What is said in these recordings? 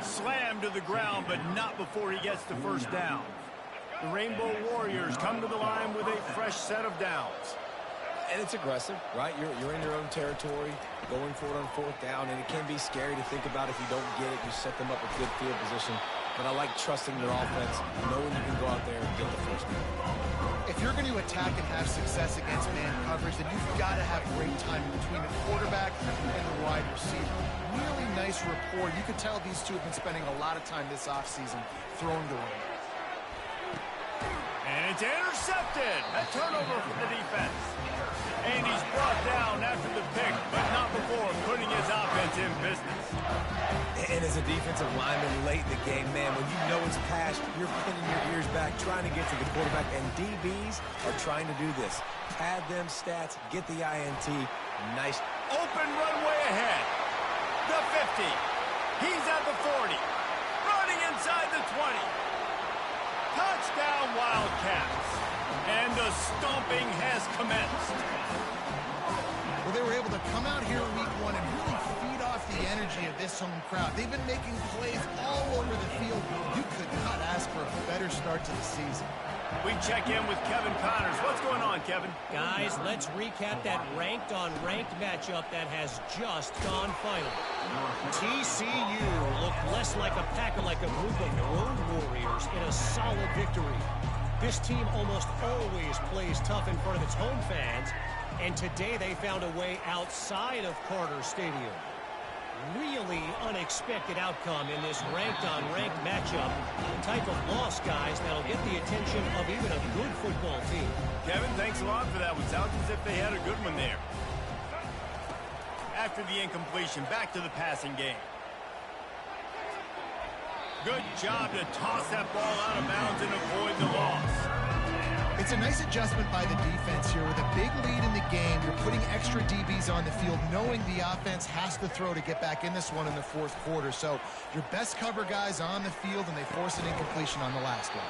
Slammed to the ground, but not before he gets the first down. The Rainbow Warriors come to the line with a fresh set of downs. And it's aggressive, right? You're in your own territory, going for it on fourth down, and it can be scary to think about if you don't get it. You set them up with good field position. But I like trusting their offense, knowing you can go out there and get the first down. If you're going to attack and have success against man coverage, then you've got to have great timing between the quarterback and the wide receiver. Really nice rapport. You can tell these two have been spending a lot of time this offseason throwing the way. And it's intercepted. A turnover for the defense. And he's brought down after the pick, but not before putting his offense in business. And as a defensive lineman late in the game, man, when you know it's pass, you're pinning your ears back, trying to get to the quarterback, and DBs are trying to do this. Pad them stats, get the INT. Nice. Open runway ahead. The 50. He's at the 40. Running inside the 20. Touchdown, Wildcats. And the stomping has commenced. Well, they were able to come out here in week one and really feed off the energy of this home crowd. They've been making plays all over the field. You could not ask for a better start to the season. We check in with Kevin Connors. What's going on, Kevin? Guys, let's recap that ranked-on-ranked matchup that has just gone final. TCU looked less like a pack and like a group of road warriors in a solid victory. This team almost always plays tough in front of its home fans, and today they found a way outside of Carter Stadium. Really unexpected outcome in this ranked-on-ranked matchup. The type of loss, guys, that'll get the attention of even a good football team. Kevin, thanks a lot for that one. Sounds as if they had a good one there. After the incompletion, back to the passing game. Good job to toss that ball out of bounds and avoid the loss. It's a nice adjustment by the defense here. With a big lead in the game, you're putting extra DBs on the field, knowing the offense has to throw to get back in this one in the fourth quarter. So your best cover guys on the field, and they force an incompletion on the last one.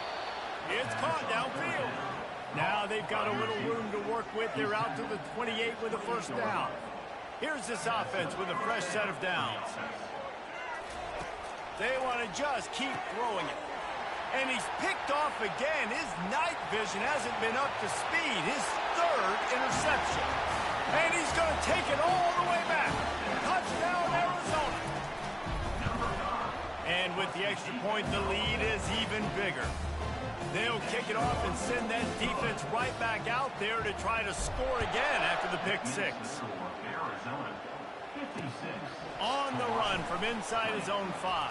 It's caught downfield. Now they've got a little room to work with. They're out to the 28 with a first down. Here's this offense with a fresh set of downs. They want to just keep throwing it. And he's picked off again. His night vision hasn't been up to speed. His third interception. And he's going to take it all the way back. Touchdown, Arizona. And with the extra point, the lead is even bigger. They'll kick it off and send that defense right back out there to try to score again after the pick six. On the run from inside his own 5.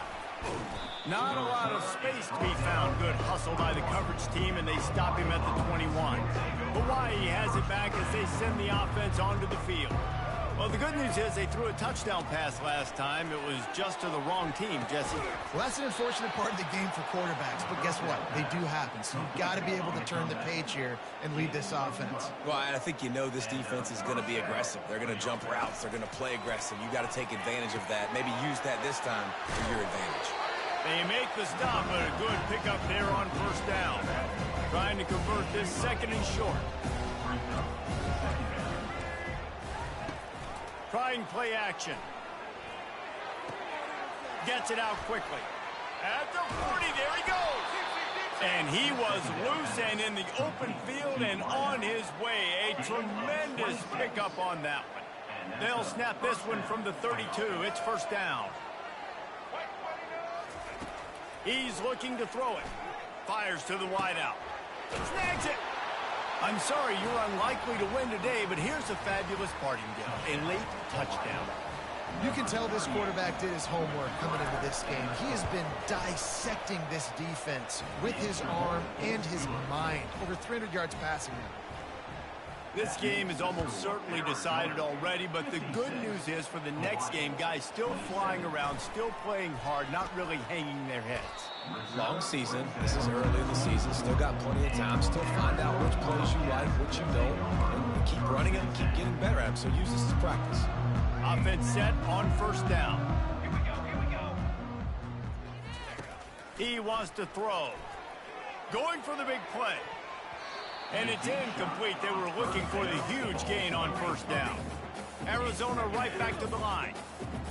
Not a lot of space to be found. Good hustle by the coverage team, and they stop him at the 21. Hawaii has it back as they send the offense onto the field. Well, the good news is they threw a touchdown pass last time. It was just to the wrong team, Jesse. Well, that's an unfortunate part of the game for quarterbacks, but guess what? They do happen, so you've got to be able to turn the page here and lead this offense. Well, I think you know this defense is going to be aggressive. They're going to jump routes. They're going to play aggressive. You got to take advantage of that. Maybe use that this time for your advantage. They make the stop, but a good pickup there on first down. Trying to convert this second and short. Trying play action. Gets it out quickly. At the 40, there he goes. And he was loose and in the open field and on his way. A tremendous pickup on that one. They'll snap this one from the 32. It's first down. He's looking to throw it. Fires to the wideout. Snags it. I'm sorry, you're unlikely to win today, but here's a fabulous parting gift. A late touchdown. You can tell this quarterback did his homework coming into this game. He has been dissecting this defense with his arm and his mind. Over 300 yards passing now. This game is almost certainly decided already, but the good news is for the next game, guys still flying around, still playing hard, not really hanging their heads. Long season. This is early in the season. Still got plenty of time. Still find out which plays you like, which you don't. And keep running them, keep getting better at them. So use this as practice. Offense set on first down. Here we go. He wants to throw. Going for the big play. And it's incomplete. They were looking for the huge gain on first down. Arizona right back to the line.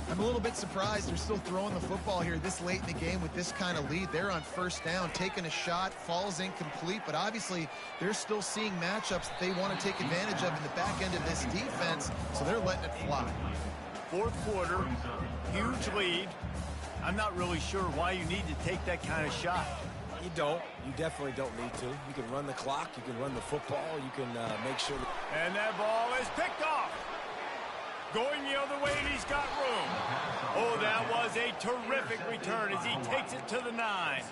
I'm a little bit surprised they're still throwing the football here this late in the game with this kind of lead. They're on first down, taking a shot, falls incomplete, but obviously they're still seeing matchups that they want to take advantage of in the back end of this defense, so they're letting it fly. Fourth quarter, huge lead. I'm not really sure why you need to take that kind of shot. You don't. You definitely don't need to. You can run the clock. You can run the football. You can make sure that... And that ball is picked off. Going the other way, and he's got room. Oh, that was a terrific return as he takes it to the 9.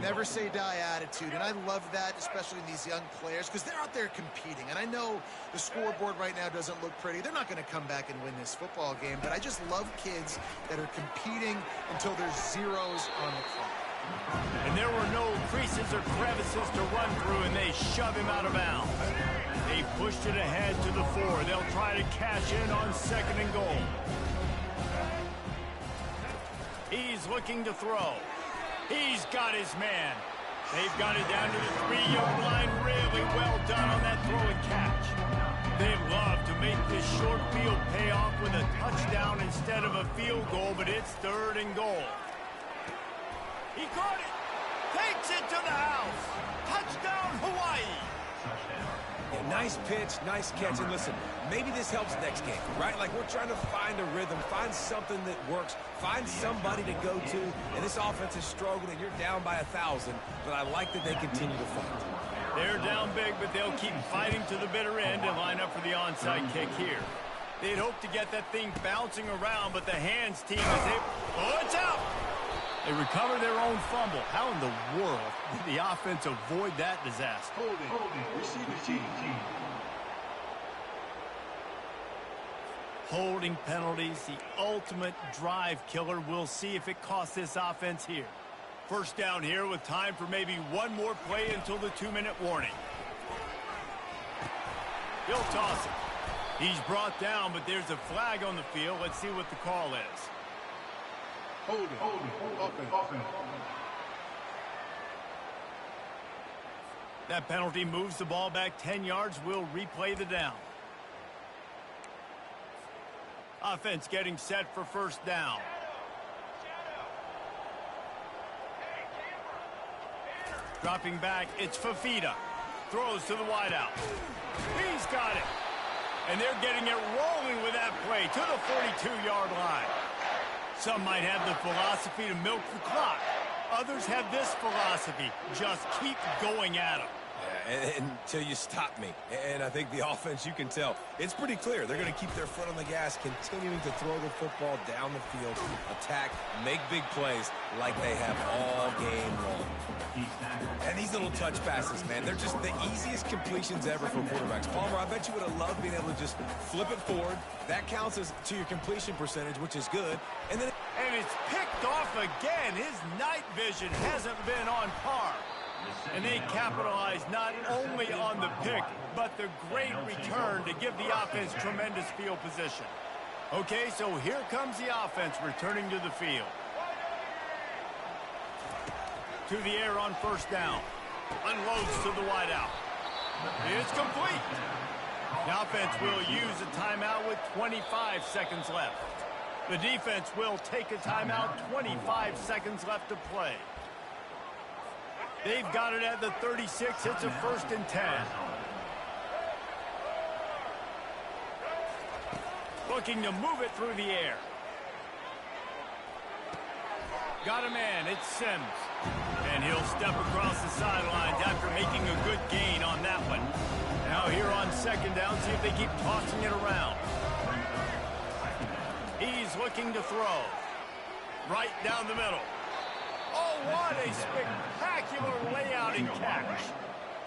Never say die attitude, and I love that, especially in these young players, because they're out there competing. And I know the scoreboard right now doesn't look pretty. They're not going to come back and win this football game, but I just love kids that are competing until there's zeros on the clock. And there were no creases or crevices to run through, and they shove him out of bounds. They pushed it ahead to the 4. They'll try to cash in on 2nd and goal. He's looking to throw. He's got his man. They've got it down to the 3-yard line. Really well done on that throw and catch. They'd love to make this short field pay off with a touchdown instead of a field goal, but it's 3rd and goal. He caught it. Takes it to the house. Touchdown, Hawaii. Yeah, nice pitch, nice catch. And listen, maybe this helps next game, right? Like we're trying to find a rhythm, find something that works, find somebody to go to. And this offense is struggling. You're down by 1,000, but I like that they continue to fight. They're down big, but they'll keep fighting to the bitter end and line up for the onside kick here. They'd hope to get that thing bouncing around, but the hands team is able... Oh, it's out! They recover their own fumble. How in the world did the offense avoid that disaster? Holding penalties, the ultimate drive killer. We'll see if it costs this offense here. First down here with time for maybe one more play until the 2-minute warning. He'll toss it. He's brought down, but there's a flag on the field. Let's see what the call is. Hold it. That penalty moves the ball back 10 yards. We'll replay the down. Offense getting set for first down. Dropping back, it's Fafita. Throws to the wideout. He's got it. And they're getting it rolling with that play to the 42-yard line. Some might have the philosophy to milk the clock. Others have this philosophy. Just keep going at them. Yeah, until you stop me. And I think the offense, you can tell, it's pretty clear. They're going to keep their foot on the gas, continuing to throw the football down the field, attack, make big plays like they have all game long. And these little touch passes, man, they're just the easiest completions ever for quarterbacks. Palmer, I bet you would have loved being able to just flip it forward. That counts as to your completion percentage, which is good. And it's picked off again. His night vision hasn't been on par. And they capitalize not only on the pick, but the great return to give the offense tremendous field position. Okay, so here comes the offense returning to the field. To the air on first down. Unloads to the wideout. It's complete. The offense will use a timeout with 25 seconds left. The defense will take a timeout, 25 seconds left to play. They've got it at the 36. It's a 1st and 10. Looking to move it through the air. Got a man. It's Sims. And he'll step across the sidelines after making a good gain on that one. Now here on second down, see if they keep tossing it around. He's looking to throw. Right down the middle. Oh, what a spectacular layout and catch.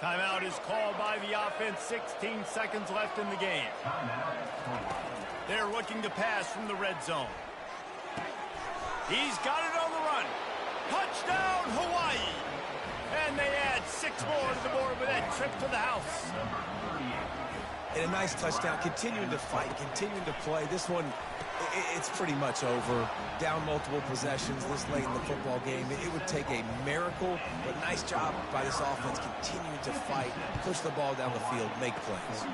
Timeout is called by the offense. 16 seconds left in the game. They're looking to pass from the red zone. He's got it on the run. Touchdown, Hawaii. And they add 6 more to the board with that trip to the house. And a nice touchdown, continuing to fight, continuing to play. This one It's pretty much over. Down multiple possessions this late in the football game. It would take a miracle, but nice job by this offense continuing to fight, push the ball down the field, make plays.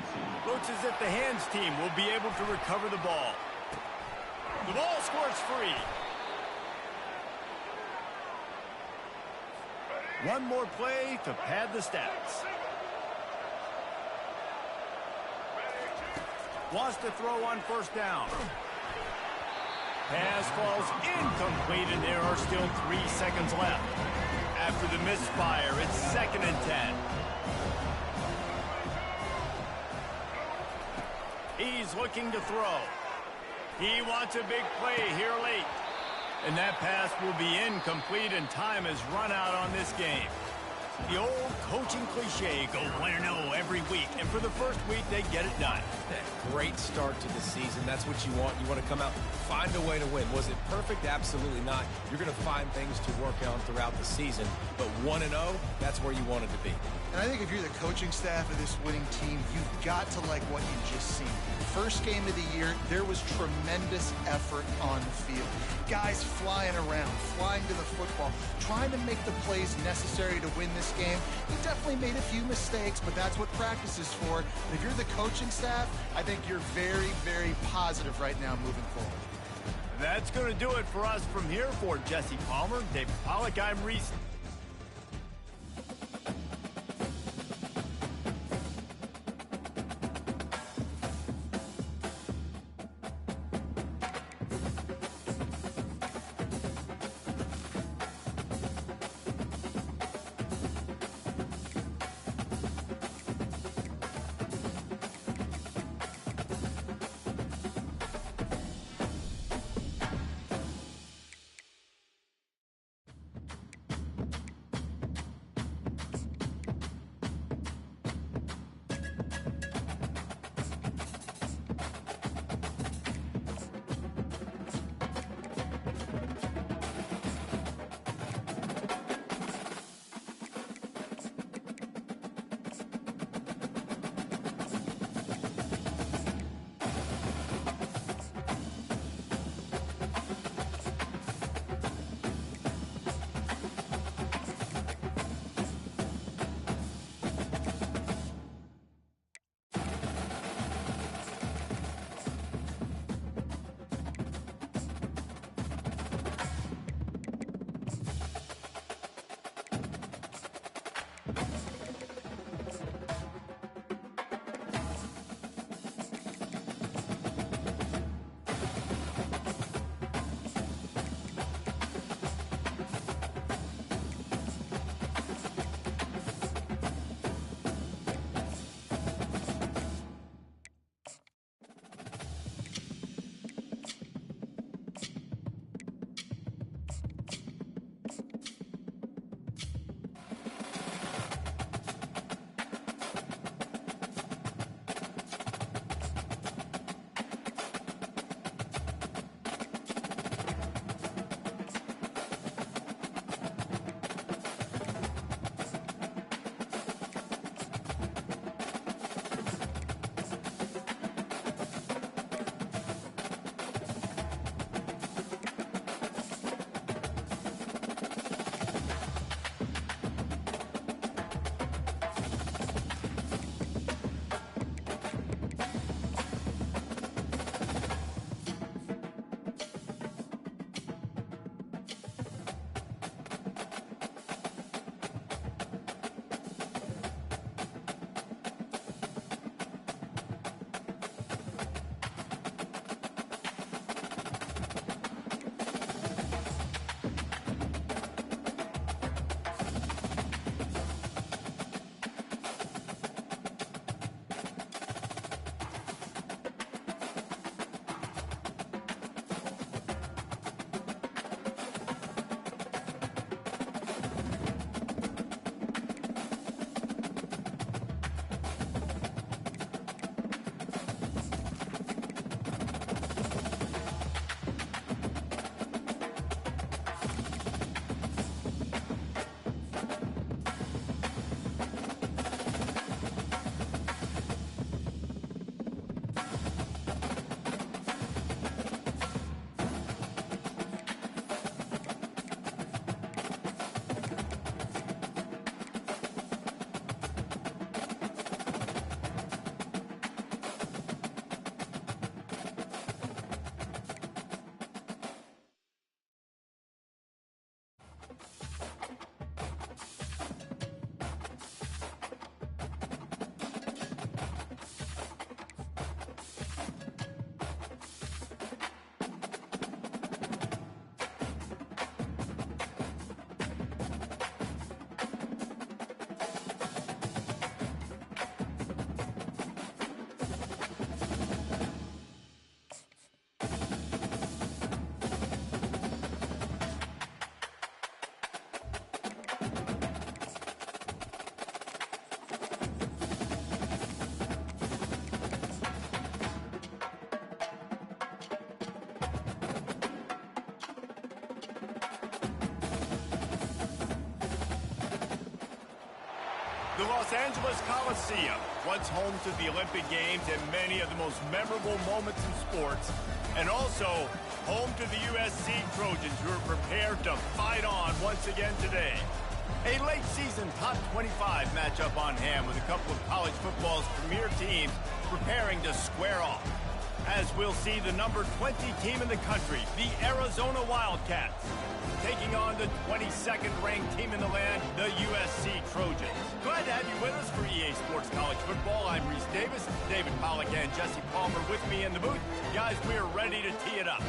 Looks as if the hands team will be able to recover the ball. The ball squirts free. One more play to pad the stats. Wants to throw on first down. Pass falls incomplete, and there are still 3 seconds left. After the misfire, it's 2nd and 10. He's looking to throw. He wants a big play here late. And that pass will be incomplete, and time has run out on this game. The old coaching cliche, go 1-0 every week. And for the first week, they get it done. Great start to the season. That's what you want. You want to come out, find a way to win. Was it perfect? Absolutely not. You're going to find things to work on throughout the season. But 1-0, that's where you wanted to be. And I think if you're the coaching staff of this winning team, you've got to like what you've just seen. First game of the year, there was tremendous effort on the field. Guys flying around, flying to the football, trying to make the plays necessary to win this game. He definitely made a few mistakes, but that's what practice is for. And if you're the coaching staff, I think you're very, very positive right now moving forward. That's going to do it for us from here. For Jesse Palmer, David Pollack, I'm Reese. The Los Angeles Coliseum, once home to the Olympic Games and many of the most memorable moments in sports, and also home to the USC Trojans, who are prepared to fight on once again today. A late-season top 25 matchup on hand with a couple of college football's premier teams preparing to square off. As we'll see the number 20 team in the country, the Arizona Wildcats, taking on the 22nd ranked team in the land, the USC Trojans. Glad to have you with us for EA Sports College Football. I'm Reese Davis, David Pollack and Jesse Palmer with me in the booth. Guys, we are ready to tee it up.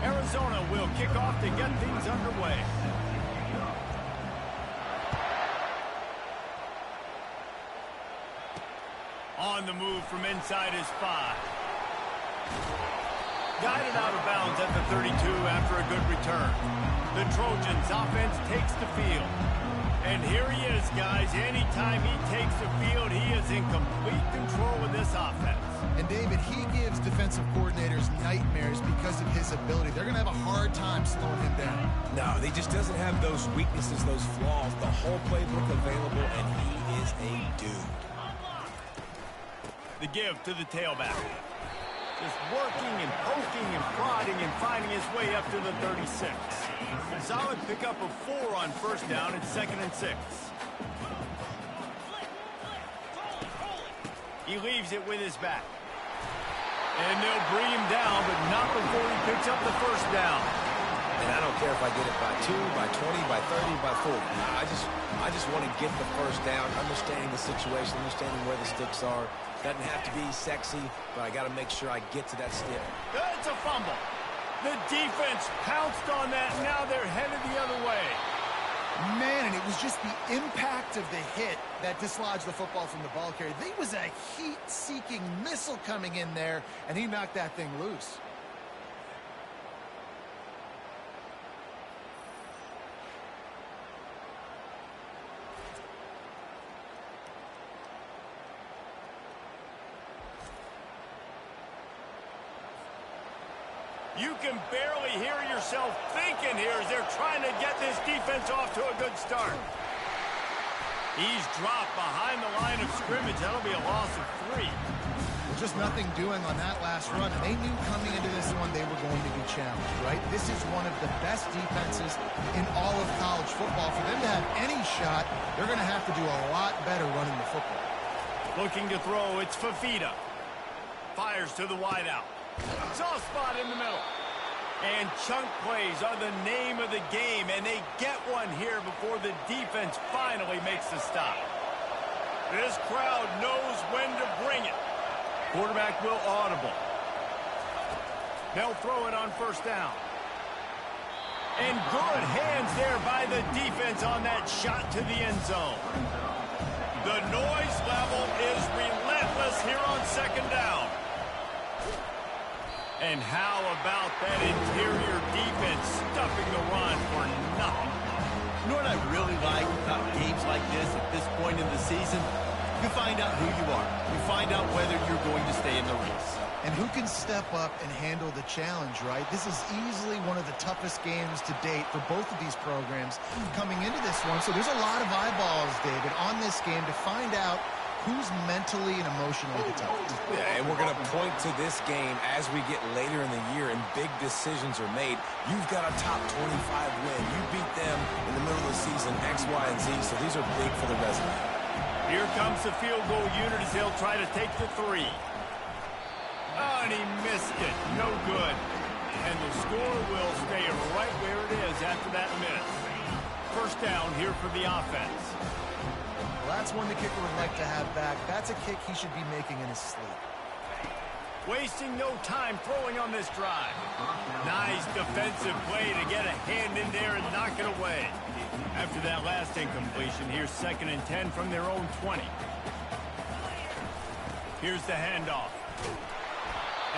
Arizona will kick off to get things underway. On the move from inside his 5. Guided out of bounds at the 32 after a good return. The Trojans offense takes the field. And here he is, guys. Anytime he takes the field, he is in complete control of this offense. And David, he gives defensive coordinators nightmares because of his ability. They're going to have a hard time slowing him down. No, he just doesn't have those weaknesses, those flaws, the whole playbook available, and he is a dude. The give to the tailback. Just working and poking and prodding and finding his way up to the 36. Solid pickup of 4 on first down and 2nd and 6. He leaves it with his back. And they'll bring him down, but not before he picks up the first down. And I don't care if I get it by 2, by 20, by 30, by 40. I just want to get the first down, understanding the situation, understanding where the sticks are. Doesn't have to be sexy, but I got to make sure I get to that stick. It's a fumble. The defense pounced on that. Now they're headed the other way. Man, and it was just the impact of the hit that dislodged the football from the ball carrier. There was a heat-seeking missile coming in there, and he knocked that thing loose. You can barely hear yourself thinking here as they're trying to get this defense off to a good start. He's dropped behind the line of scrimmage. That'll be a loss of 3. Well, just nothing doing on that last run, and they knew coming into this one they were going to be challenged, right? This is one of the best defenses in all of college football. For them to have any shot, they're going to have to do a lot better running the football. Looking to throw, it's Fafita. Fires to the wideout. Soft spot in the middle. And chunk plays are the name of the game, and they get one here before the defense finally makes the stop. This crowd knows when to bring it. Quarterback will audible. They'll throw it on first down. And good hands there by the defense on that shot to the end zone. The noise level is relentless here on second down. And how about that interior defense stuffing the run for nothing? You know what I really like about games like this at this point in the season? You find out who you are. You find out whether you're going to stay in the race. And who can step up and handle the challenge, right? This is easily one of the toughest games to date for both of these programs coming into this one. So there's a lot of eyeballs, David, on this game to find out who's mentally and emotionally the toughest. Yeah, and we're going to point to this game as we get later in the year and big decisions are made. You've got a top 25 win. You beat them in the middle of the season, X, Y, and Z, so these are big for the resume. Here comes the field goal unit as they'll try to take the 3. Oh, and he missed it. No good. And the score will stay right where it is after that miss. first down here for the offense. Well, that's one the kicker would like to have back. That's a kick he should be making in his sleep. Wasting no time throwing on this drive. Nice defensive play to get a hand in there and knock it away. After that last incompletion, here's 2nd and 10 from their own 20. Here's the handoff.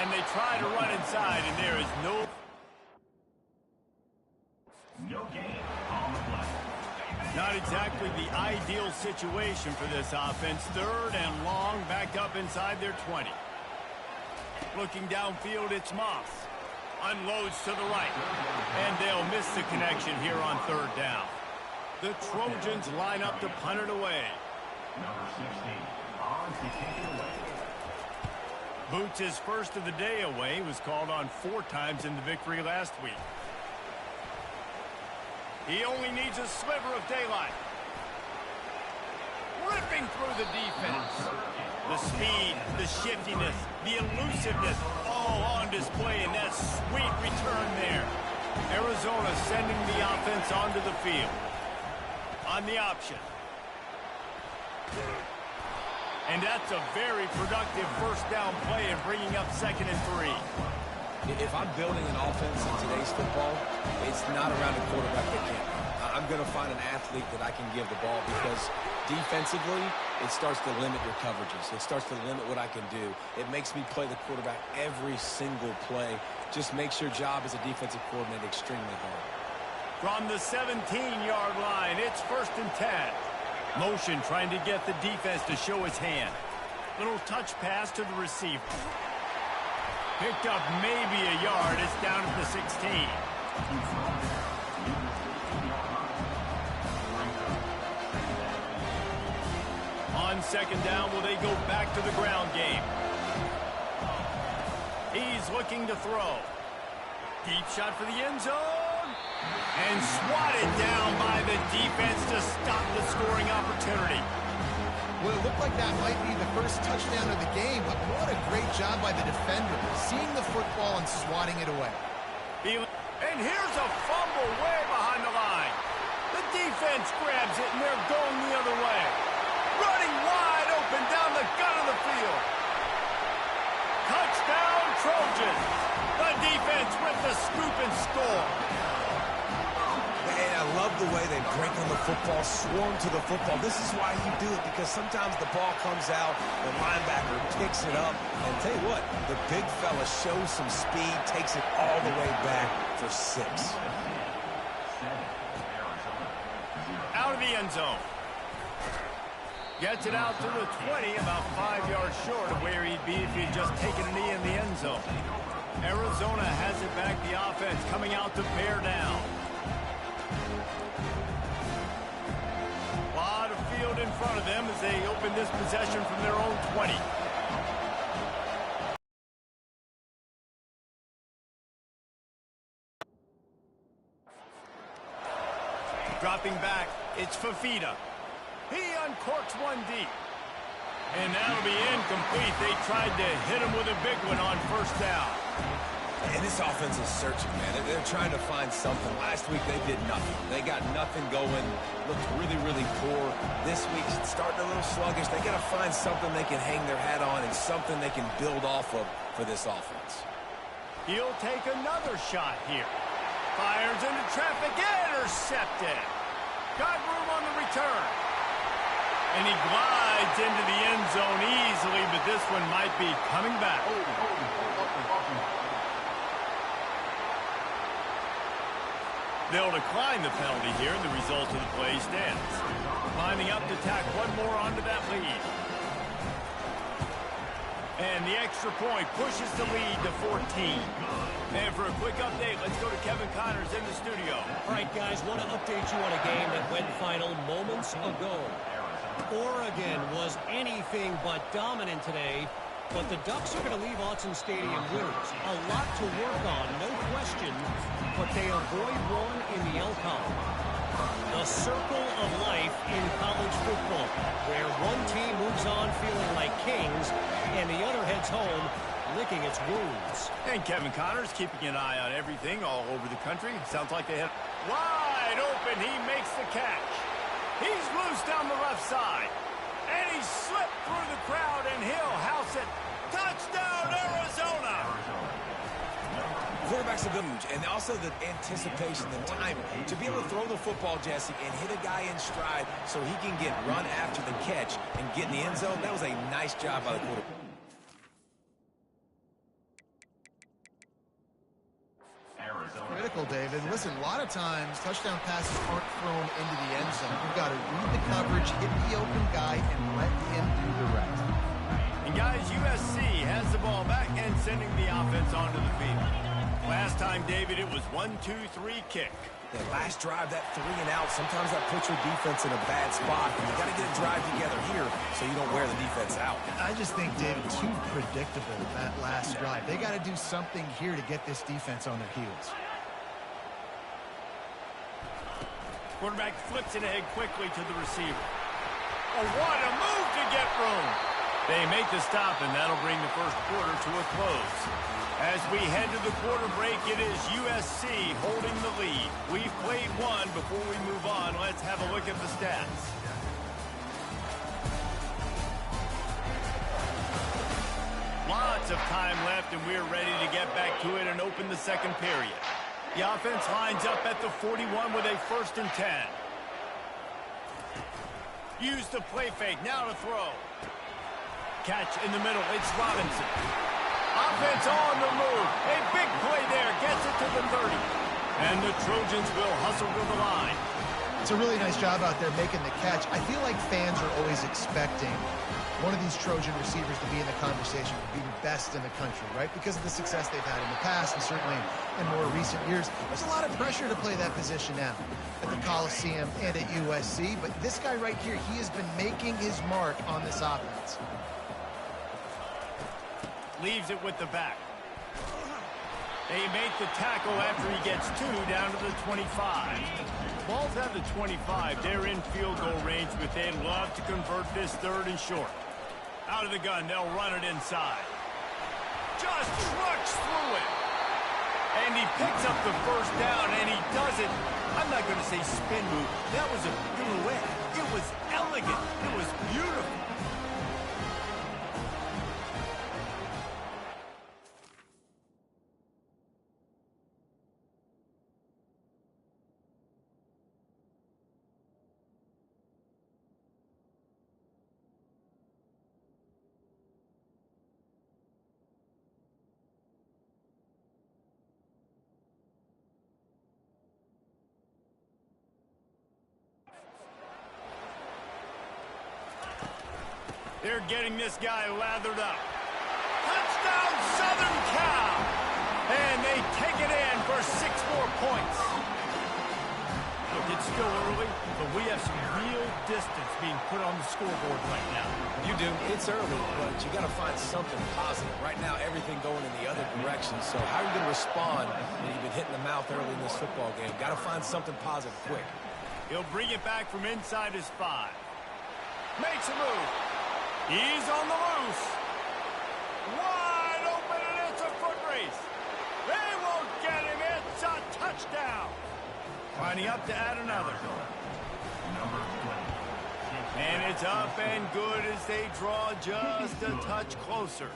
And they try to run inside, and there is no gain on the play. Not exactly the ideal situation for this offense. 3rd and long, back up inside their 20. Looking downfield, it's Moss. Unloads to the right. And they'll miss the connection here on 3rd down. The Trojans line up to punt it away. Number 16, on to take it away. Boots' first of the day away was called on 4 times in the victory last week. He only needs a sliver of daylight. Ripping through the defense. The speed, the shiftiness, the elusiveness, all on display in that sweet return there. Arizona sending the offense onto the field. On the option. And that's a very productive first down play and bringing up 2nd and 3. If I'm building an offense in today's football, it's not around a quarterback that can't. I'm going to find an athlete that I can give the ball because defensively, it starts to limit your coverages. It starts to limit what I can do. It makes me play the quarterback every single play. Just makes your job as a defensive coordinator extremely hard. From the 17-yard line, it's 1st and 10. Motion trying to get the defense to show his hand. Little touch pass to the receiver. Picked up maybe a yard. It's down at the 16. On 2nd down, will they go back to the ground game? He's looking to throw. Deep shot for the end zone. And swatted down by the defense to stop the scoring opportunity. Well, it looked like that might be the first touchdown of the game, but what a great job by the defender, seeing the football and swatting it away. And here's a fumble way behind the line. The defense grabs it, and they're going the other way. Running wide open down the gut of the field. Touchdown, Trojans. The defense with the scoop and score. Man, I love the way they break on the football, swarm to the football. This is why you do it, because sometimes the ball comes out, the linebacker picks it up, and tell you what, the big fella shows some speed, takes it all the way back for 6. Out of the end zone. Gets it out to the 20, about 5 yards short of where he'd be if he'd just taken a knee in the end zone. Arizona has it back, the offense coming out to bear down. A lot of field in front of them as they open this possession from their own 20. Dropping back, it's Fafita. He uncorks one deep. And that'll be incomplete. They tried to hit him with a big one on 1st down. And this offense is searching, man. They're trying to find something. Last week, they did nothing. They got nothing going. Looked really, really poor. This week, it's starting a little sluggish. They got to find something they can hang their hat on and something they can build off of for this offense. He'll take another shot here. Fires into traffic, intercepted. Got room on the return. And he glides into the end zone easily, but this one might be coming back. They'll decline the penalty here, and the result of the play stands. Lining up to tack one more onto that lead. And the extra point pushes the lead to 14. And for a quick update, let's go to Kevin Connors in the studio. All right, guys, want to update you on a game that went final moments ago. Oregon was anything but dominant today, but the Ducks are going to leave Autzen Stadium winners. A lot to work on, no question, but they avoid one in the Elcon. The circle of life in college football, where one team moves on feeling like kings and the other heads home licking its wounds. And Kevin Connors keeping an eye on everything all over the country. Sounds like they have wide open. He makes the catch. He's loose down the left side. And he slipped through the crowd, and he'll house it. Touchdown, Arizona! Quarterback's a good move, and also the anticipation, the timing. To be able to throw the football, Jesse, and hit a guy in stride so he can get run after the catch and get in the end zone, that was a nice job by the quarterback. Critical, David. Listen, a lot of times touchdown passes aren't thrown into the end zone. You've got to read the coverage, hit the open guy, and let him do the rest. And guys, USC has the ball back and sending the offense onto the field. Last time, David, it was 1-2-3 kick. That last drive, that 3 and out, sometimes that puts your defense in a bad spot. And you got to get a drive together here so you don't wear the defense out. I just think, David, too predictable, that last drive. They got to do something here to get this defense on their heels. Quarterback flips it ahead quickly to the receiver. Oh, what a move to get room. They make the stop, and that'll bring the first quarter to a close. As we head to the quarter break, it is USC holding the lead. We've played one. Before we move on, let's have a look at the stats. Lots of time left, and we're ready to get back to it and open the second period. The offense lines up at the 41 with a 1st and 10. Use the play fake, now to throw. Catch in the middle, it's Robinson. Offense on the move. A big play there, gets it to the 30. And the Trojans will hustle to the line. It's a really nice job out there making the catch. I feel like fans are always expecting one of these Trojan receivers to be in the conversation for being best in the country, right? Because of the success they've had in the past and certainly in more recent years. There's a lot of pressure to play that position now at the Coliseum and at USC. But this guy right here, he has been making his mark on this offense. Leaves it with the back. They make the tackle after he gets 2 down to the 25. Ball's at the 25. They're in field goal range, but they'd love to convert this 3rd and short. Out of the gun, they'll run it inside. Just trucks through it. And he picks up the 1st down, and he does it. I'm not going to say spin move. That was a pirouette. It was elegant. It was beautiful. They're getting this guy lathered up. Touchdown, Southern Cal! And they take it in for 6 more points. Look, it's still early, but we have some real distance being put on the scoreboard right now. You do. It's early, but you got to find something positive. Right now, everything going in the other direction. So how are you going to respond when you've been hit in the mouth early in this football game? Got to find something positive quick. He'll bring it back from inside his 5. Makes a move. He's on the loose. Wide open, and it's a foot race. They won't get him. It's a touchdown. Lining up to add another. And it's up and good as they draw just a touch closer.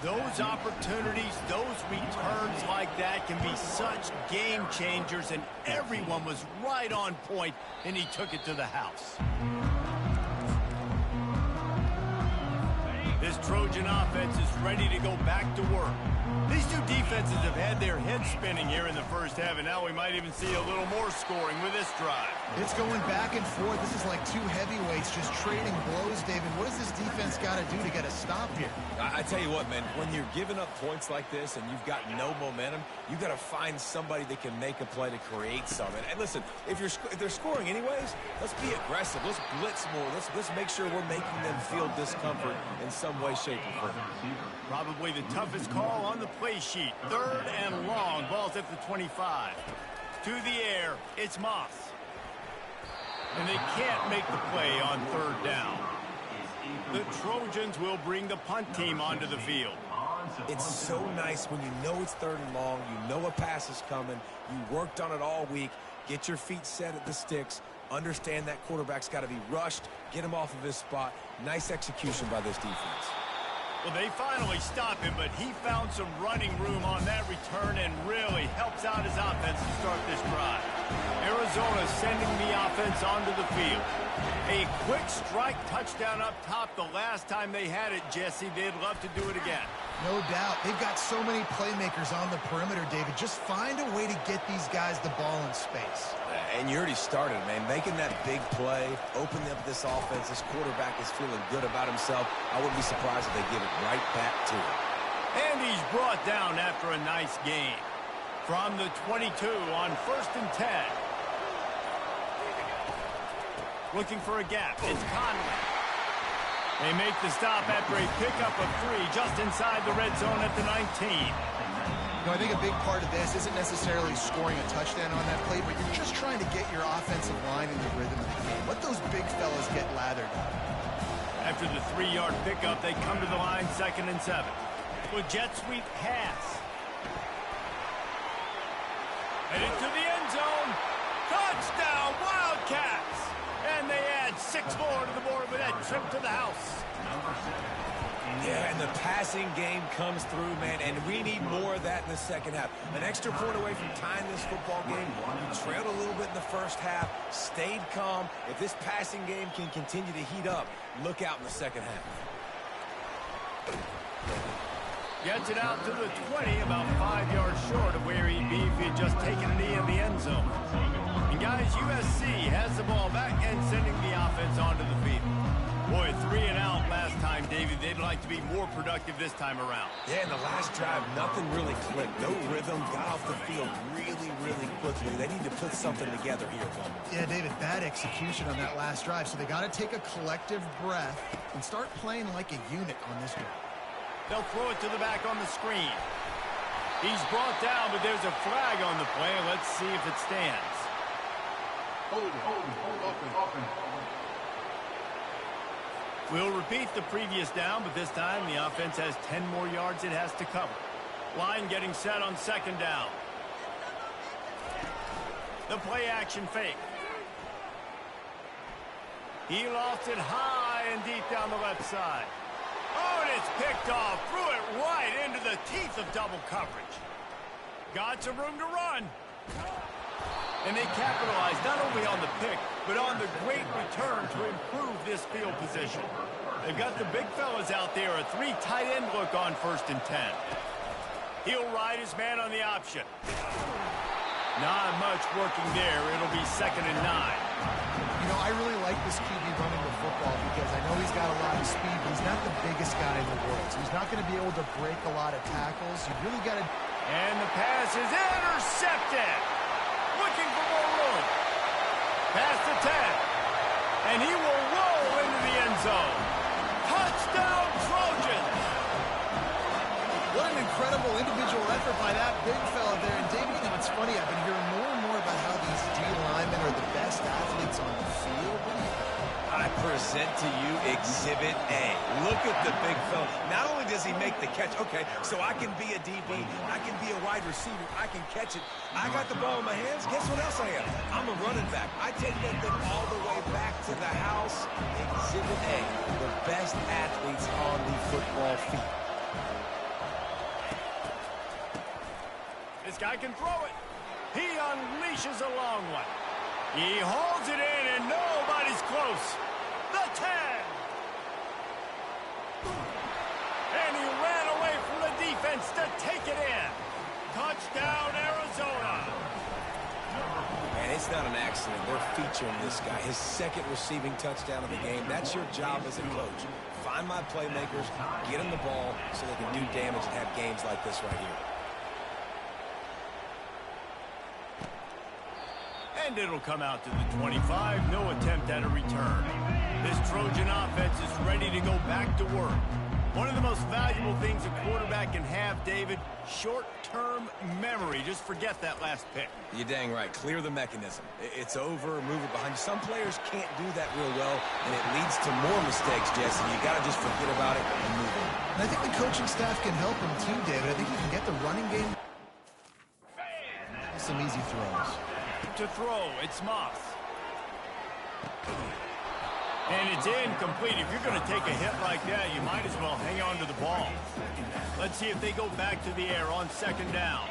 Those opportunities, those returns like that can be such game changers, and everyone was right on point, and he took it to the house. This Trojan offense is ready to go back to work. These two defenses have had their heads spinning here in the first half, and now we might even see a little more scoring with this drive. It's going back and forth. This is like 2 heavyweights just trading blows, David. What does this defense got to do to get a stop here? I tell you what, man, when you're giving up points like this and you've got no momentum, you got to find somebody that can make a play to create something. And listen, if they're scoring anyways, let's be aggressive. Let's blitz more. Let's make sure we're making them feel discomfort in some way, shape, or form. Probably the toughest call on the play sheet. 3rd and long. Ball's at the 25. To the air, it's Moss. And they can't make the play on 3rd down. The Trojans will bring the punt team onto the field. It's so nice when you know it's 3rd and long, you know a pass is coming, you worked on it all week, get your feet set at the sticks, understand that quarterback's got to be rushed, get him off of his spot. Nice execution by this defense. Well, they finally stopped him, but he found some running room on that return and really helps out his offense to start this drive. Arizona sending the offense onto the field. A quick strike touchdown up top the last time they had it, Jesse. They'd love to do it again. No doubt. They've got so many playmakers on the perimeter, David. Just find a way to get these guys the ball in space. And you already started, man. Making that big play, opening up this offense. This quarterback is feeling good about himself. I wouldn't be surprised if they give it right back to him. And he's brought down after a nice gain. From the 22 on 1st and 10. Looking for a gap. It's Conley. They make the stop after a pickup of 3 just inside the red zone at the 19. You know, I think a big part of this isn't necessarily scoring a touchdown on that play, but you're just trying to get your offensive line in the rhythm of the game. Let those big fellas get lathered up. After the 3-yard pickup, they come to the line 2nd and 7. With jet sweep pass. Headed to the end zone. Touchdown, Wildcats! And they add 6 more to the board with that trip to the house. Yeah, and the passing game comes through, man, and we need more of that in the second half. An extra point away from tying this football game. We trailed a little bit in the first half, stayed calm. If this passing game can continue to heat up, look out in the second half. Gets it out to the 20, about 5 yards short of where he'd be if he had just taken a knee in the end zone. And guys, USC has the ball back and sending the offense onto the field. Boy, 3 and out last time, David. They'd like to be more productive this time around. Yeah, in the last drive, nothing really clicked. No rhythm, got off the field really, really quickly. They need to put something together here, Bowman. Yeah, David, bad execution on that last drive. So they got to take a collective breath and start playing like a unit on this one. They'll throw it to the back on the screen. He's brought down, but there's a flag on the play. Let's see if it stands. Hold open. We'll repeat the previous down, but this time the offense has 10 more yards it has to cover. Line getting set on 2nd down. The play action fake. He lost it high and deep down the left side. Oh, and it's picked off. Threw it right into the teeth of double coverage. Got some room to run. And they capitalized not only on the pick, but on the great return to improve this field position. They've got the big fellas out there, a 3 tight end look on 1st and 10. He'll ride his man on the option. Not much working there. It'll be 2nd and 9. You know, I really like this QB running the football because I know he's got a lot of speed, but he's not the biggest guy in the world. So he's not going to be able to break a lot of tackles. You really got to... And the pass is intercepted. Looking for more room. Pass to 10. And he will roll into the end zone. Touchdown, Trojans. What an incredible individual effort by that big fella there. And David, you know, it's funny, I've been hearing more and more about how these D linemen are the best athletes on the field. What do you think? I present to you Exhibit A. Look at the big fella. Not only does he make the catch, okay, so I can be a DB, I can be a wide receiver, I can catch it. I got the ball in my hands. Guess what else I am? I'm a running back. I take that thing all the way back to the house. Exhibit A, the best athletes on the football field. This guy can throw it. He unleashes a long one. He holds it in, and nobody's close. The 10. And he ran away from the defense to take it in. Touchdown, Arizona. And it's not an accident. They're featuring this guy. His 2nd receiving touchdown of the game. That's your job as a coach. Find my playmakers, get them the ball so they can do damage and have games like this right here. And it'll come out to the 25. No attempt at a return. This Trojan offense is ready to go back to work. One of the most valuable things a quarterback can have, David, short-term memory. Just forget that last pick. You're dang right. Clear the mechanism. It's over, move it behind you. Some players can't do that real well, and it leads to more mistakes, Jesse. You got to just forget about it and move on. And I think the coaching staff can help him too, David. I think you can get the running game. Some easy throws. To throw, it's Moss. And it's incomplete. If you're going to take a hit like that, you might as well hang on to the ball. Let's see if they go back to the air on 2nd down.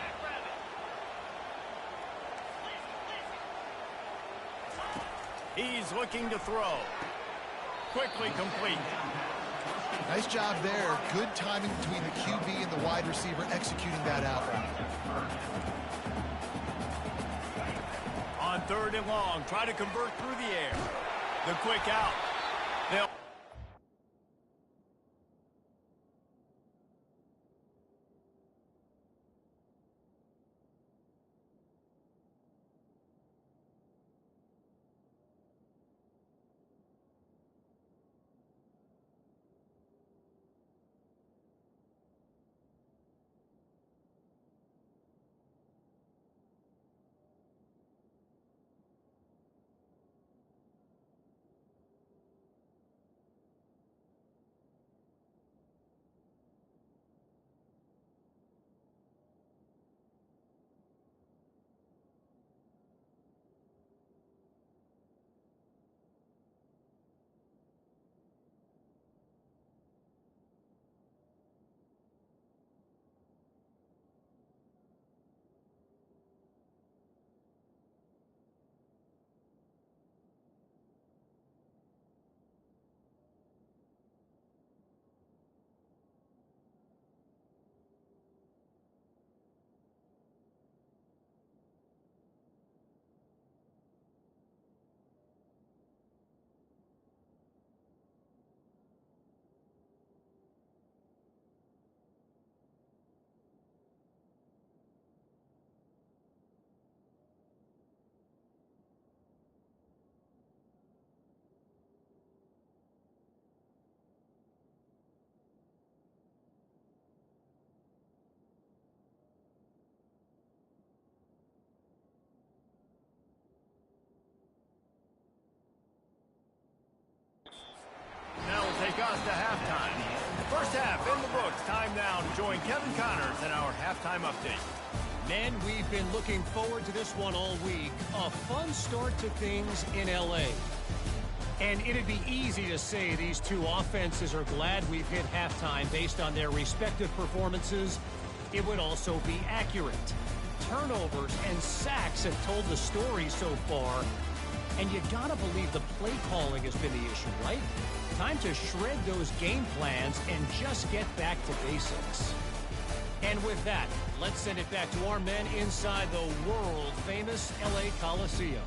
He's looking to throw. Quickly complete. Nice job there. Good timing between the QB and the wide receiver executing that out route. On 3rd and long, try to convert through the air. The quick out. They'll take us to halftime. First half in the books. Time now to join Kevin Connors in our halftime update. Men, we've been looking forward to this one all week. A fun start to things in L.A. And it'd be easy to say these two offenses are glad we've hit halftime based on their respective performances. It would also be accurate. Turnovers and sacks have told the story so far. And you gotta believe the play calling has been the issue, right? Time to shred those game plans and just get back to basics. And with that, let's send it back to our men inside the world-famous LA Coliseum.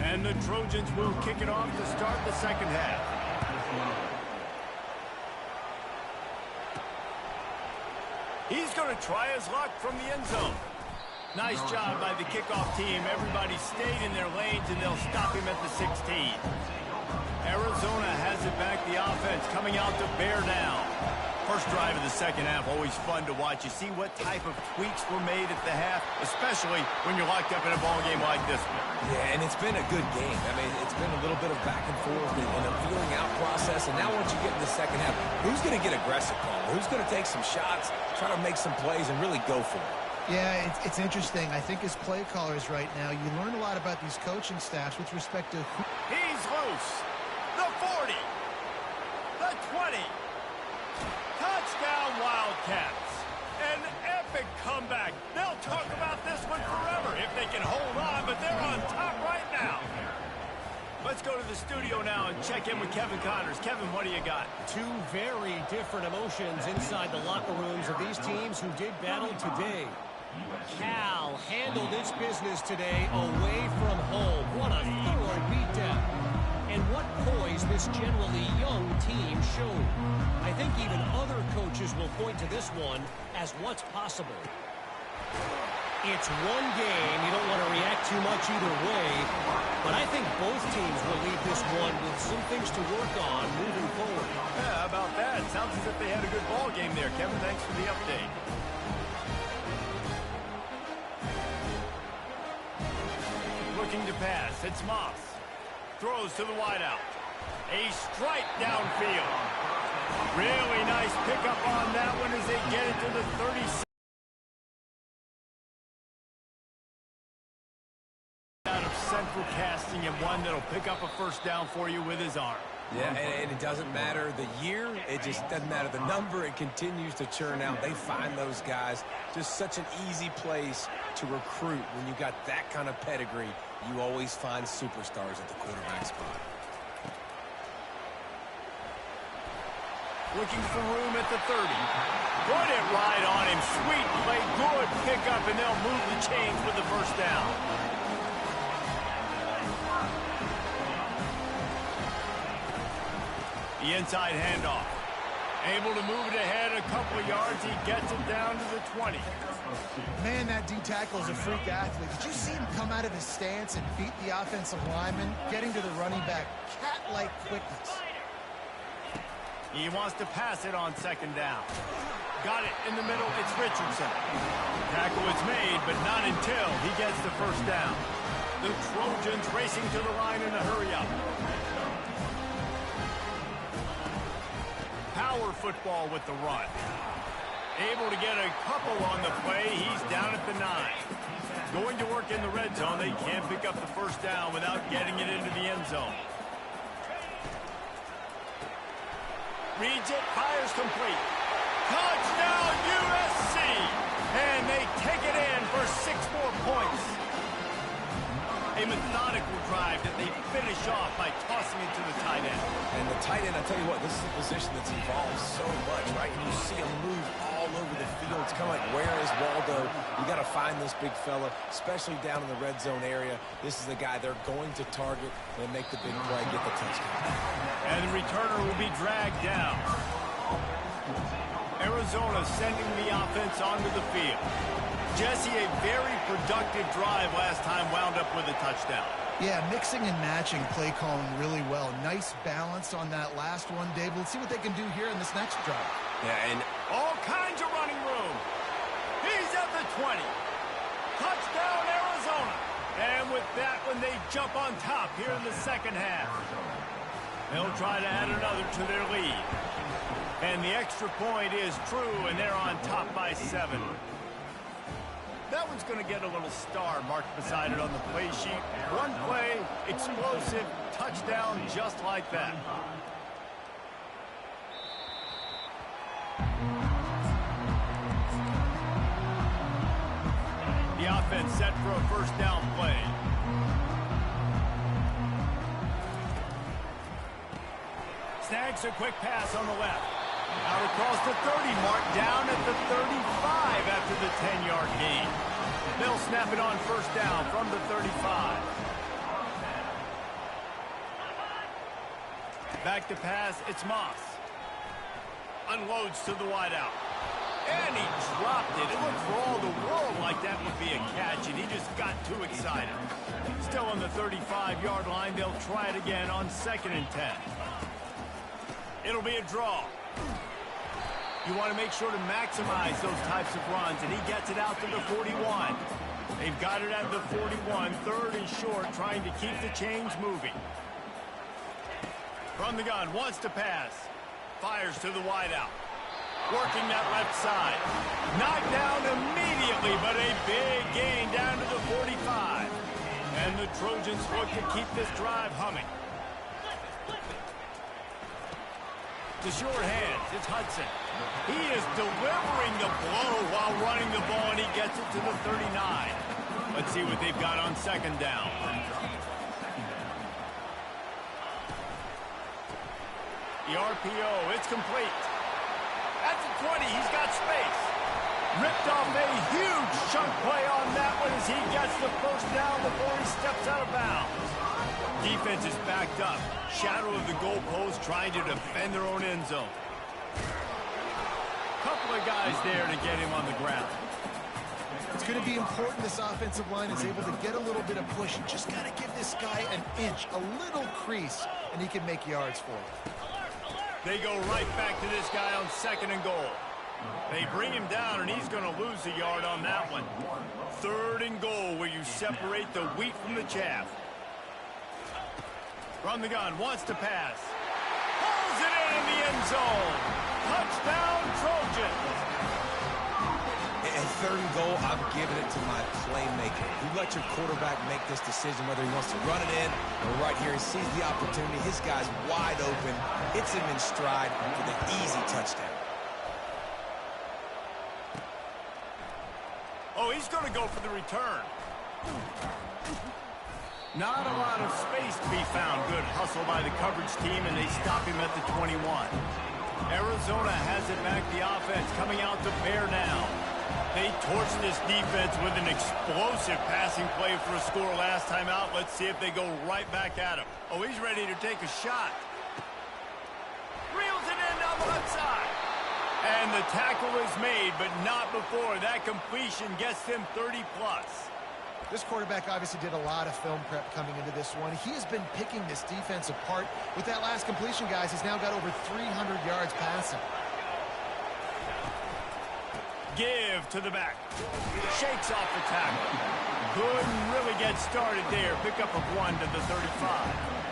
And the Trojans will kick it off to start the second half. He's going to try his luck from the end zone. Nice job by the kickoff team. Everybody stayed in their lanes, and they'll stop him at the 16. Arizona has it back. The offense coming out to bear down. First drive of the second half, always fun to watch. You see what type of tweaks were made at the half, especially when you're locked up in a ball game like this one. Yeah, and it's been a good game. I mean, it's been a little bit of back and forth and a feeling out process. And now once you get in the second half, who's going to get aggressive, Paul? Who's going to take some shots, try to make some plays, and really go for it? Yeah, it's interesting. I think as play callers right now, you learn a lot about these coaching staffs with respect to who... He's loose. The 40. The 20. Touchdown Wildcats. An epic comeback. They'll talk about this one forever if they can hold on, but they're on top right now. Let's go to the studio now and check in with Kevin Connors. Kevin, what do you got? Two very different emotions inside the locker rooms of these teams who did battle today. Cal handled its business today away from home. What a thorough beatdown. And what poise this generally young team showed. I think even other coaches will point to this one as what's possible. It's one game. You don't want to react too much either way. But I think both teams will leave this one with some things to work on moving forward. Yeah, how about that? Sounds as if they had a good ball game there. Kevin, thanks for the update. Looking to pass. It's Moss. Throws to the wideout. A strike downfield. Really nice pickup on that one as they get it to the 36. Out of central casting, and one that'll pick up a first down for you with his arm. Yeah, and it doesn't matter the year. It just doesn't matter the number. It continues to churn out. They find those guys. Just such an easy place to recruit. When you got that kind of pedigree, you always find superstars at the quarterback spot. Looking for room at the 30. Put it right on him. Sweet play. Good pickup, and they'll move the chains with the first down. The inside handoff. Able to move it ahead a couple of yards. He gets it down to the 20. Man, that D tackle is a freak athlete. Did you see him come out of his stance and beat the offensive lineman, getting to the running back? Cat-like quickness. He wants to pass it on second down. Got it in the middle. It's Richardson. Tackle is made, but not until he gets the first down. The Trojans racing to the line in a hurry-up. Power football with the run. Able to get a couple on the play. He's down at the 9. Going to work in the red zone. They can't pick up the first down without getting it into the end zone. Reads it, fires complete. Touchdown USC! And they take it in for 6 more points. A methodical drive that they finish off by tossing it to the tight end. And the tight end, I tell you what, this is a position that's involved so much, right? And you see him move all over the field. It's kind of like, where is Waldo? You got to find this big fella, especially down in the red zone area. This is the guy they're going to target and make the big play, get the touchdown. And the returner will be dragged down. Arizona sending the offense onto the field. Jesse, a very productive drive last time, wound up with a touchdown. Yeah, mixing and matching play calling really well. Nice balance on that last one, Dave. Let's see what they can do here in this next drive. Yeah, and all kinds of running room. He's at the 20. Touchdown, Arizona. And with that one, they jump on top here in the second half. They'll try to add another to their lead. And the extra point is true, and they're on top by 7. That one's going to get a little star marked beside it on the play sheet. One play, explosive, touchdown just like that. The offense set for a first down play. Snags a quick pass on the left. Out across the 30 mark, down at the 35 after the 10-yard gain. They'll snap it on first down from the 35. Back to pass, it's Moss. Unloads to the wideout. And he dropped it. It looked for all the world like that would be a catch, and he just got too excited. Still on the 35-yard line, they'll try it again on 2nd and 10. It'll be a draw. You want to make sure to maximize those types of runs, and he gets it out to the 41. They've got it at the 41, 3rd and short, trying to keep the chains moving. From the gun, wants to pass. Fires to the wideout. Working that left side. Knocked down immediately, but a big gain down to the 45. And the Trojans look to keep this drive humming. To short hands, it's Hudson. He is delivering the blow while running the ball, and he gets it to the 39. Let's see what they've got on 2nd down. The RPO, it's complete. At the 20, he's got space. Ripped off a huge chunk play on that one as he gets the first down before he steps out of bounds. Defense is backed up. Shadow of the goalpost trying to defend their own end zone. Couple of guys there to get him on the ground. It's going to be important this offensive line is able to get a little bit of push. You just got to give this guy an inch, a little crease, and he can make yards for it. They go right back to this guy on 2nd and goal. They bring him down, and he's going to lose a yard on that one. 3rd and goal, where you separate the wheat from the chaff. From the gun, wants to pass. Pulls it in the end zone. Touchdown, Trojans. At 3rd and goal, I'm giving it to my playmaker. You let your quarterback make this decision whether he wants to run it in or right here. He sees the opportunity. His guy's wide open. Hits him in stride for the easy touchdown. Oh, he's going to go for the return. Not a lot of space to be found. Good hustle by the coverage team, and they stop him at the 21. Arizona has it back. The offense coming out to bear down. They torched this defense with an explosive passing play for a score last time out. Let's see if they go right back at him. Oh, he's ready to take a shot. Reels it in down the left side. And the tackle is made, but not before. That completion gets them 30-plus. This quarterback obviously did a lot of film prep coming into this one. He has been picking this defense apart. With that last completion, guys, he's now got over 300 yards passing. Give to the back. Shakes off the tackle. Couldn't really get started there. Pickup of 1 to the 35.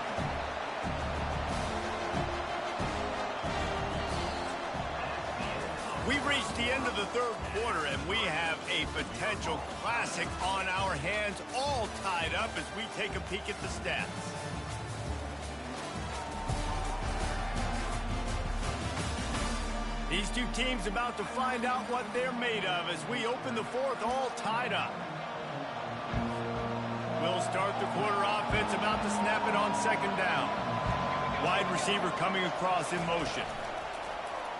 We've reached the end of the 3rd quarter, and we have a potential classic on our hands, all tied up as we take a peek at the stats. These two teams about to find out what they're made of as we open the 4th, all tied up. We'll start the quarter. Offense about to snap it on 2nd down. Wide receiver coming across in motion.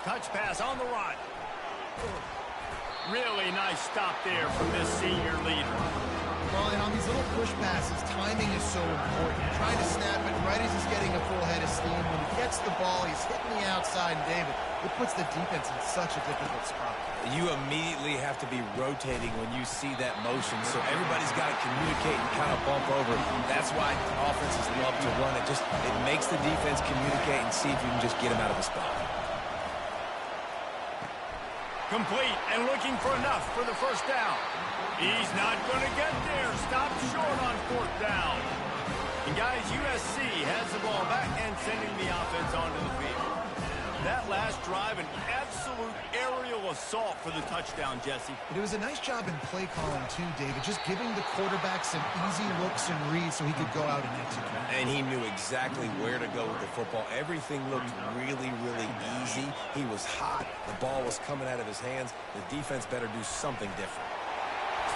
Touch pass on the run. Really nice stop there from this senior leader. Well, and on these little push passes, timing is so important. Trying to snap it right as he's getting a full head of steam. When he gets the ball, he's hitting the outside, and David, it puts the defense in such a difficult spot. You immediately have to be rotating when you see that motion, so everybody's got to communicate and kind of bump over. That's why offenses love to run it. It makes the defense communicate and see if you can just get him out of the spot. Complete and looking for enough for the 1st down. He's not going to get there. Stopped short on 4th down. And guys, USC has the ball back and sending the offense onto the field. That last drive, an absolute aerial assault for the touchdown, Jesse. But it was a nice job in play calling, too, David. Just giving the quarterback some easy looks and reads so he could go out and execute. And he knew exactly where to go with the football. Everything looked really, really easy. He was hot. The ball was coming out of his hands. The defense better do something different.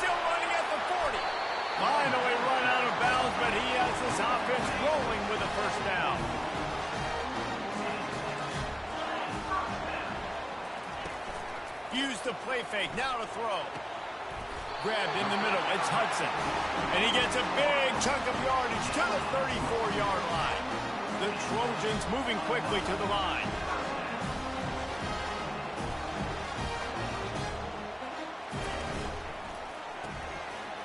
Still running at the 40. Finally run out of bounds, but he has this offense rolling with a 1st down. Use the play fake, now to throw. Grabbed in the middle, it's Hudson. And he gets a big chunk of yardage to the 34-yard line. The Trojans moving quickly to the line.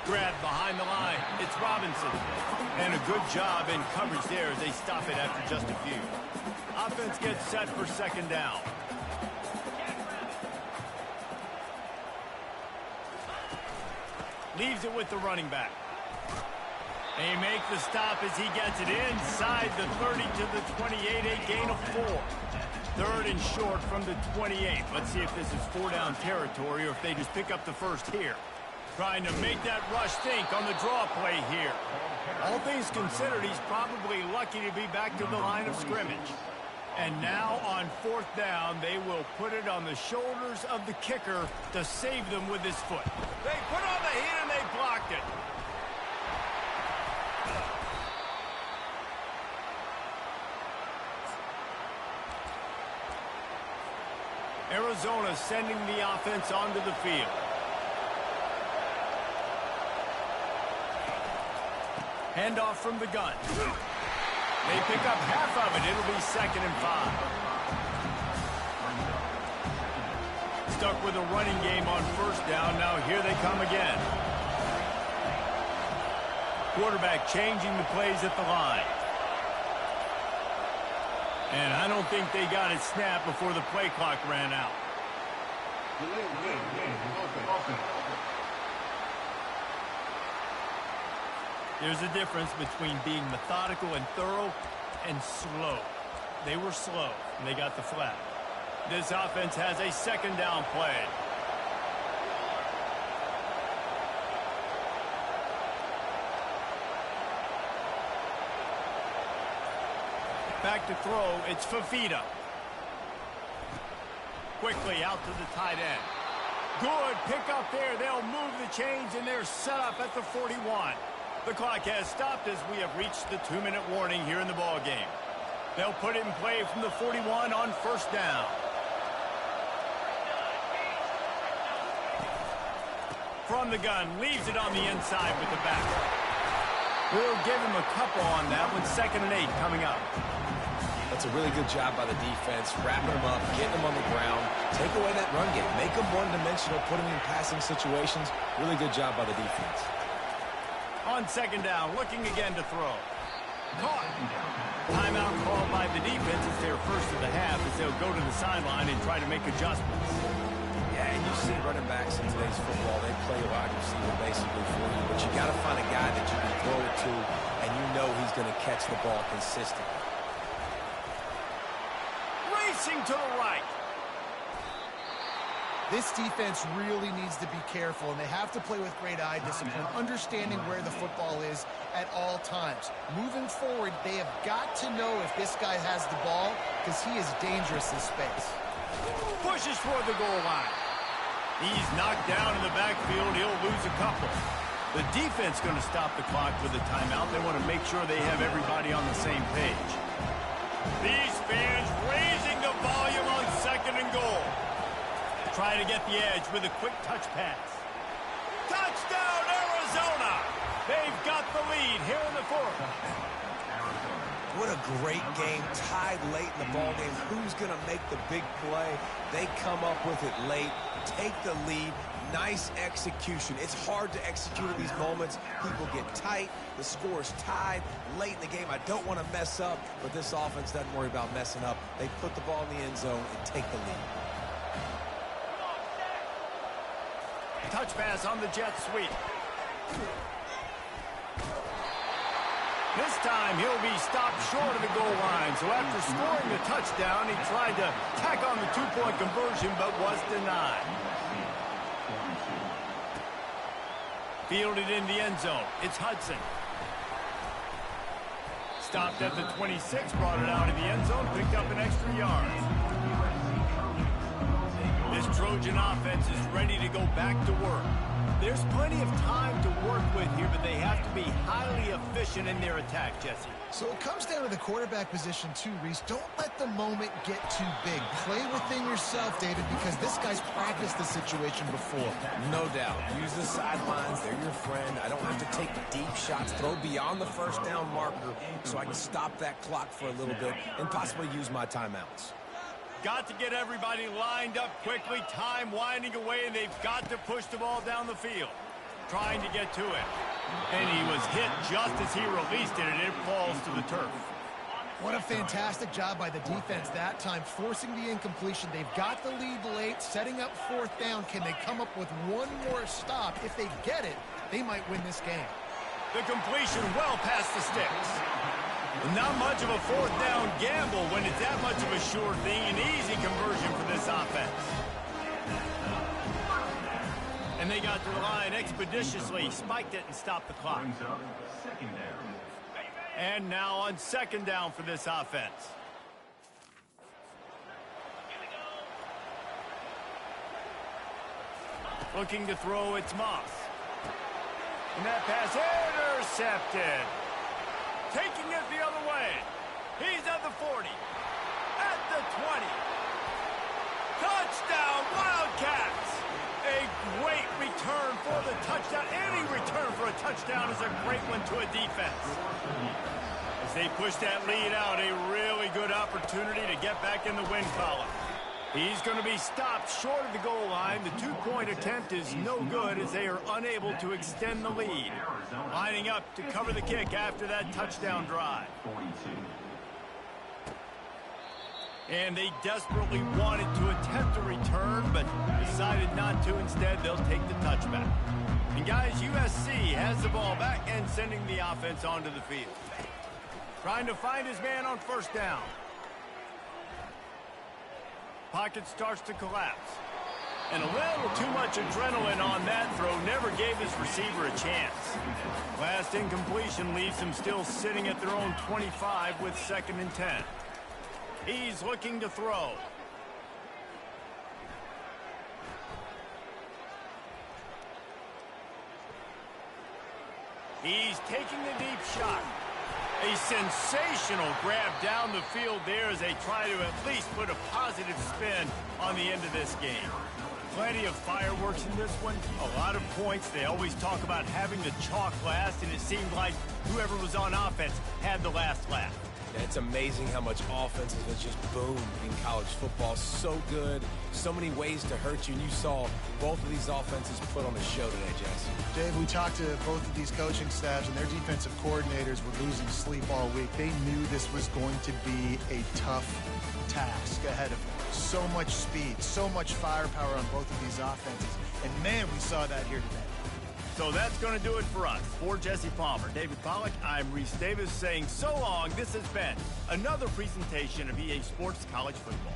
Grabbed behind the line, it's Robinson. And a good job in coverage there as they stop it after just a few. Offense gets set for 2nd down. Leaves it with the running back. They make the stop as he gets it inside the 30 to the 28, a gain of 4. 3rd and short from the 28. Let's see if this is 4-down territory or if they just pick up the 1st here. Trying to make that rush think on the draw play here. All things considered, he's probably lucky to be back to the line of scrimmage. And now on 4th down, they will put it on the shoulders of the kicker to save them with his foot. They put on the heat and they blocked it. Arizona sending the offense onto the field. Handoff from the gun. They pick up half of it. It'll be 2nd and 5. Stuck with a running game on 1st down. Now here they come again. Quarterback changing the plays at the line. And I don't think they got it snapped before the play clock ran out. There's a difference between being methodical and thorough and slow. They were slow, and they got the flag. This offense has a 2nd down play. Back to throw, it's Fafita. Quickly out to the tight end. Good pick up there. They'll move the chains, and they're set up at the 41. The clock has stopped as we have reached the 2-minute warning here in the ball game. They'll put it in play from the 41 on 1st down. From the gun, leaves it on the inside with the back. We'll give him a couple on that with 2nd and 8 coming up. That's a really good job by the defense, wrapping them up, getting them on the ground, take away that run game, make them one-dimensional, put them in passing situations. Really good job by the defense. On 2nd down, looking again to throw. Caught. Timeout called by the defense. It's their first of the half as they'll go to the sideline and try to make adjustments. Yeah, and you see running backs in today's football, they play a wide receiver basically for you, but you got to find a guy that you can throw it to, and you know he's going to catch the ball consistently. Racing to the right. This defense really needs to be careful, and they have to play with great eye discipline, understanding where the football is at all times. Moving forward, they have got to know if this guy has the ball, because he is dangerous in space. Pushes for the goal line. He's knocked down in the backfield. He'll lose a couple. The defense going to stop the clock with a timeout. They want to make sure they have everybody on the same page. These fans raising the volume on 2nd and goal. Trying to get the edge with a quick touch pass. Touchdown, Arizona! They've got the lead here in the 4th. What a great game, tied late in the ball game. Who's going to make the big play? They come up with it late, take the lead. Nice execution. It's hard to execute in these moments. People get tight. The score is tied late in the game. I don't want to mess up, but this offense doesn't worry about messing up. They put the ball in the end zone and take the lead. Touch pass on the jet sweep. This time he'll be stopped short of the goal line. So after scoring the touchdown, he tried to tack on the 2-point conversion but was denied. Fielded in the end zone. It's Hudson. Stopped at the 26, brought it out of the end zone, picked up an extra yard. This Trojan offense is ready to go back to work. There's plenty of time to work with here, but they have to be highly efficient in their attack, Jesse. So it comes down to the quarterback position too, Reese. Don't let the moment get too big. Play within yourself, David, because this guy's practiced the situation before. No doubt. Use the sidelines. They're your friend. I don't have to take deep shots. Throw beyond the 1st down marker so I can stop that clock for a little bit and possibly use my timeouts. Got to get everybody lined up quickly. Time winding away, and they've got to push the ball down the field. Trying to get to it. And he was hit just as he released it, and it falls to the turf. What a fantastic job by the defense that time, forcing the incompletion. They've got the lead late, setting up 4th down. Can they come up with one more stop? If they get it, they might win this game. The completion well past the sticks. Not much of a 4th down gamble when it's that much of a sure thing. An easy conversion for this offense. And they got to the line expeditiously, spiked it and stopped the clock. And now on 2nd down for this offense. Looking to throw, it's Moss. And that pass intercepted. Taking it the other way. He's at the 40. At the 20. Touchdown, Wildcats! A great return for the touchdown. Any return for a touchdown is a great one to a defense. As they push that lead out, a really good opportunity to get back in the win column. He's going to be stopped short of the goal line. The two-point attempt is no good as they are unable to extend the lead. Lining up to cover the kick after that touchdown drive. And they desperately wanted to attempt a return, but decided not to. Instead, they'll take the touchback. And guys, USC has the ball back and sending the offense onto the field. Trying to find his man on first down. Pocket starts to collapse. And a little too much adrenaline on that throw never gave his receiver a chance. Last incompletion leaves him still sitting at their own 25 with 2nd and 10. He's looking to throw. He's taking the deep shot. A sensational grab down the field there as they try to at least put a positive spin on the end of this game. Plenty of fireworks in this one. A lot of points. They always talk about having the chalk last, and it seemed like whoever was on offense had the last laugh. Yeah, it's amazing how much offense has just boomed in college football. So good, so many ways to hurt you, and you saw both of these offenses put on a show today, Jess. Dave, we talked to both of these coaching staffs, and their defensive coordinators were losing sleep all week. They knew this was going to be a tough task ahead of them. So much speed, so much firepower on both of these offenses, and man, we saw that here today. So that's going to do it for us. For Jesse Palmer, David Pollack, I'm Reese Davis saying so long. This has been another presentation of EA Sports College Football.